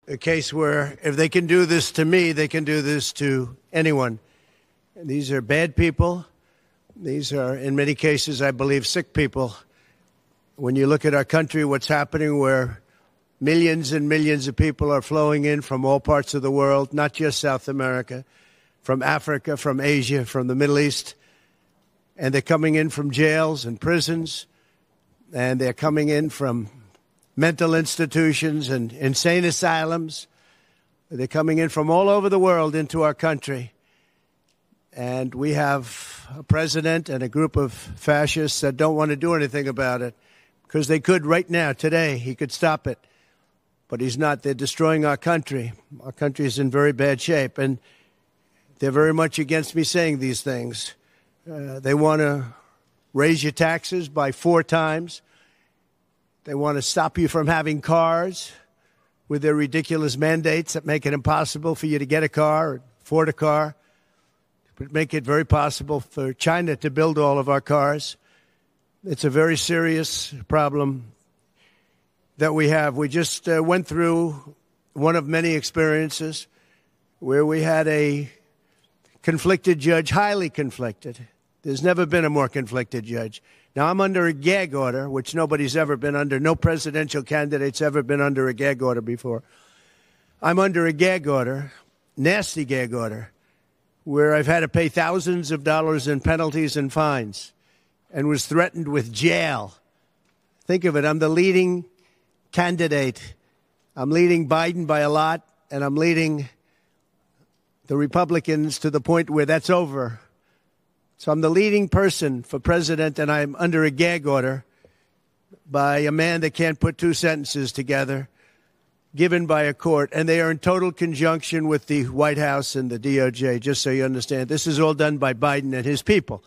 a case where if they can do this to me, they can do this to anyone. And these are bad people. These are, in many cases, I believe, sick people. When you look at our country, what's happening where millions and millions of people are flowing in from all parts of the world, not just South America, from Africa, from Asia, from the Middle East, and they're coming in from jails and prisons, and they're coming in from mental institutions and insane asylums. They're coming in from all over the world into our country. And we have a president and a group of fascists that don't want to do anything about it because they could right now, today. He could stop it. But he's not. They're destroying our country. Our country is in very bad shape. And they're very much against me saying these things. They want to raise your taxes by 4 times. They want to stop you from having cars with their ridiculous mandates that make it impossible for you to get a car or afford a car, but make it very possible for China to build all of our cars. It's a very serious problem that we have. We just went through one of many experiences where we had a conflicted judge, highly conflicted. There's never been a more conflicted judge. Now, I'm under a gag order, which nobody's ever been under. No presidential candidate's ever been under a gag order before. I'm under a gag order, nasty gag order, where I've had to pay thousands of dollars in penalties and fines and was threatened with jail. Think of it. I'm the leading candidate. I'm leading Biden by a lot, and I'm leading the Republicans to the point where that's over. So I'm the leading person for president, and I'm under a gag order by a man that can't put 2 sentences together, given by a court. And they are in total conjunction with the White House and the DOJ, just so you understand. This is all done by Biden and his people.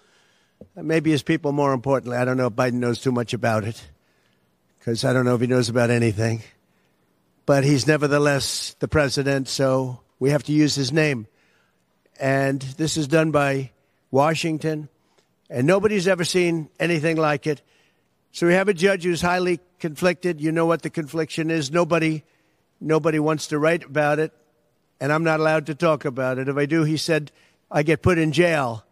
Maybe his people more importantly. I don't know if Biden knows too much about it, because I don't know if he knows about anything. But he's nevertheless the president, so we have to use his name. And this is done by Washington, and nobody's ever seen anything like it. So we have a judge who's highly conflicted. You know what the confliction is. Nobody wants to write about it, and I'm not allowed to talk about it. If I do, he said, I get put in jail.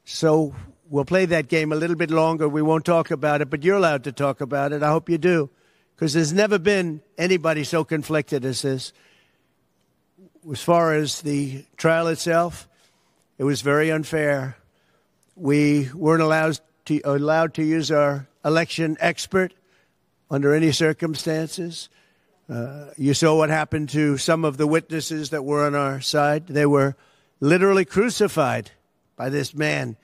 So we'll play that game a little bit longer. We won't talk about it, but you're allowed to talk about it. I hope you do, because there's never been anybody so conflicted as this. As far as the trial itself, it was very unfair. We weren't allowed to use our election expert under any circumstances. You saw what happened to some of the witnesses that were on our side. They were literally crucified by this man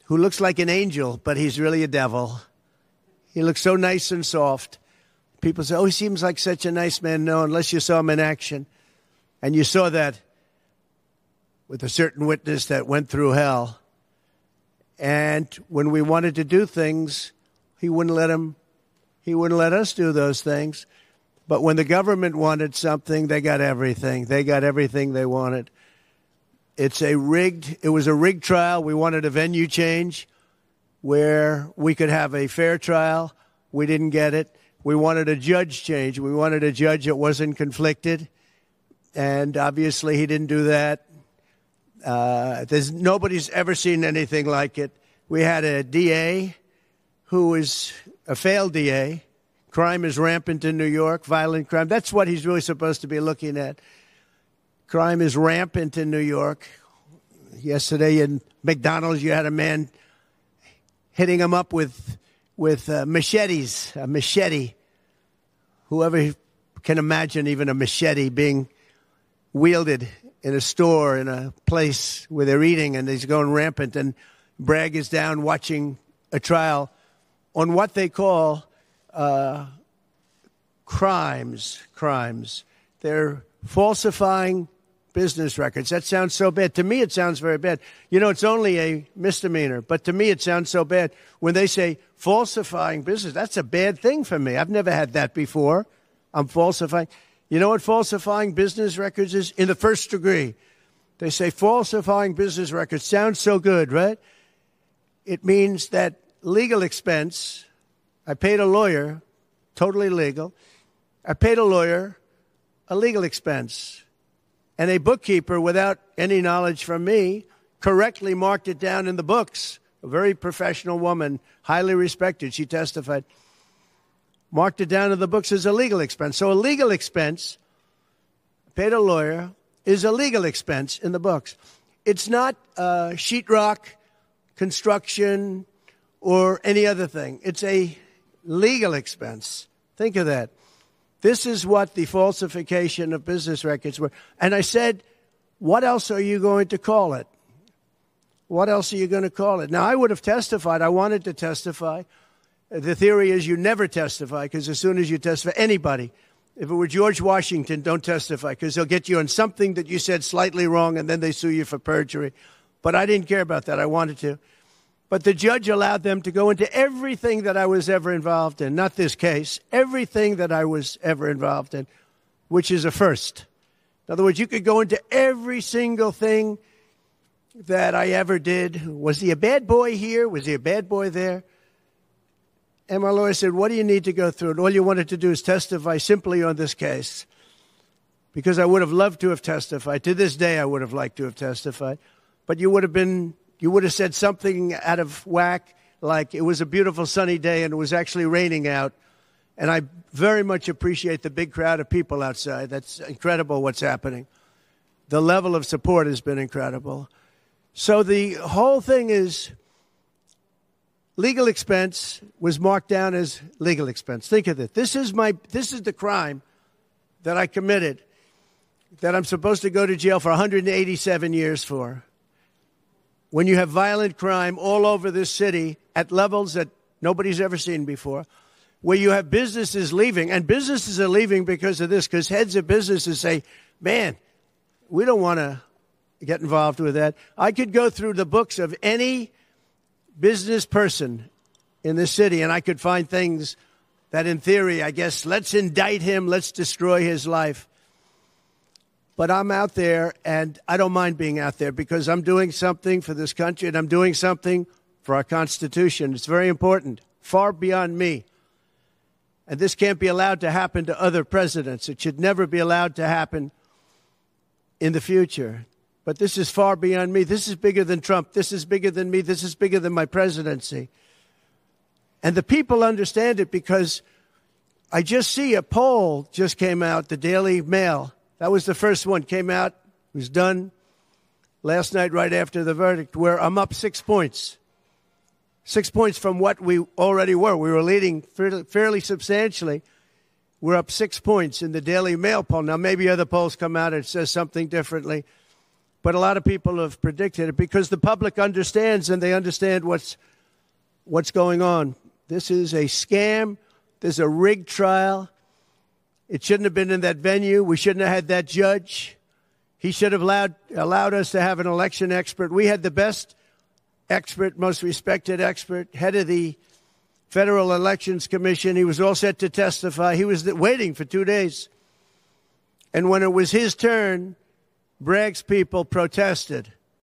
who looks like an angel, but he's really a devil. He looks so nice and soft. People say, oh, he seems like such a nice man. No, unless you saw him in action. And you saw that with a certain witness that went through hell. And when we wanted to do things, he wouldn't let us do those things. But when the government wanted something, they got everything. They got everything they wanted. It was a rigged trial. We wanted a venue change where we could have a fair trial. We didn't get it. We wanted a judge change. We wanted a judge that wasn't conflicted. And obviously he didn't do that. Nobody's ever seen anything like it. We had a DA who is a failed DA. Crime is rampant in New York, violent crime. That's what he's really supposed to be looking at. Crime is rampant in New York. Yesterday in McDonald's, you had a man hitting him up with machetes, a machete. Whoever can imagine even a machete being wielded in a store, in a place where they're eating, and he's going rampant. And Bragg is down watching a trial on what they call crimes. They're falsifying business records. That sounds so bad. To me, it sounds very bad. You know, it's only a misdemeanor, but to me, it sounds so bad. When they say falsifying business, that's a bad thing for me. I've never had that before. I'm falsifying. You know what falsifying business records is? In the first degree. They say falsifying business records. Sounds so good, right? It means that legal expense. I paid a lawyer, totally legal. I paid a lawyer a legal expense. And a bookkeeper, without any knowledge from me, correctly marked it down in the books. A very professional woman, highly respected, she testified, marked it down in the books as a legal expense. So a legal expense, paid a lawyer, is a legal expense in the books. It's not sheetrock, construction, or any other thing. It's a legal expense. Think of that. This is what the falsification of business records were. And I said, what else are you going to call it? What else are you going to call it? Now, I would have testified. I wanted to testify. The theory is you never testify, because as soon as you testify, anybody, if it were George Washington, don't testify, because they'll get you on something that you said slightly wrong, and then they sue you for perjury. But I didn't care about that. I wanted to. But the judge allowed them to go into everything that I was ever involved in, not this case, everything that I was ever involved in, which is a first. In other words, you could go into every single thing that I ever did. Was he a bad boy here? Was he a bad boy there? And my lawyer said, what do you need to go through? And all you wanted to do is testify simply on this case, because I would have loved to have testified. To this day, I would have liked to have testified. But you would have said something out of whack, like it was a beautiful sunny day and it was actually raining out. And I very much appreciate the big crowd of people outside. That's incredible what's happening. The level of support has been incredible. So the whole thing is legal expense was marked down as legal expense. Think of it. This is the crime that I committed, that I'm supposed to go to jail for 187 years for. When you have violent crime all over this city at levels that nobody's ever seen before, where you have businesses leaving, and businesses are leaving because of this, because heads of businesses say, man, we don't want to get involved with that. I could go through the books of any business person in this city, and I could find things that, in theory, I guess, let's indict him, let's destroy his life. But I'm out there, and I don't mind being out there, because I'm doing something for this country, and I'm doing something for our Constitution. It's very important, far beyond me. And this can't be allowed to happen to other presidents. It should never be allowed to happen in the future. But this is far beyond me. This is bigger than Trump. This is bigger than me. This is bigger than my presidency. And the people understand it, because I just see a poll just came out, the Daily Mail. That was the first one, came out, was done last night right after the verdict, where I'm up 6 points. 6 points from what we already were. We were leading fairly substantially. We're up 6 points in the Daily Mail poll. Now, maybe other polls come out and it says something differently. But a lot of people have predicted it, because the public understands, and they understand what's going on. This is a scam. There's a rigged trial. It shouldn't have been in that venue. We shouldn't have had that judge. He should have allowed us to have an election expert. We had the best expert, most respected expert, head of the Federal Elections Commission. He was all set to testify. He was waiting for 2 days. And when it was his turn, Bragg's people protested.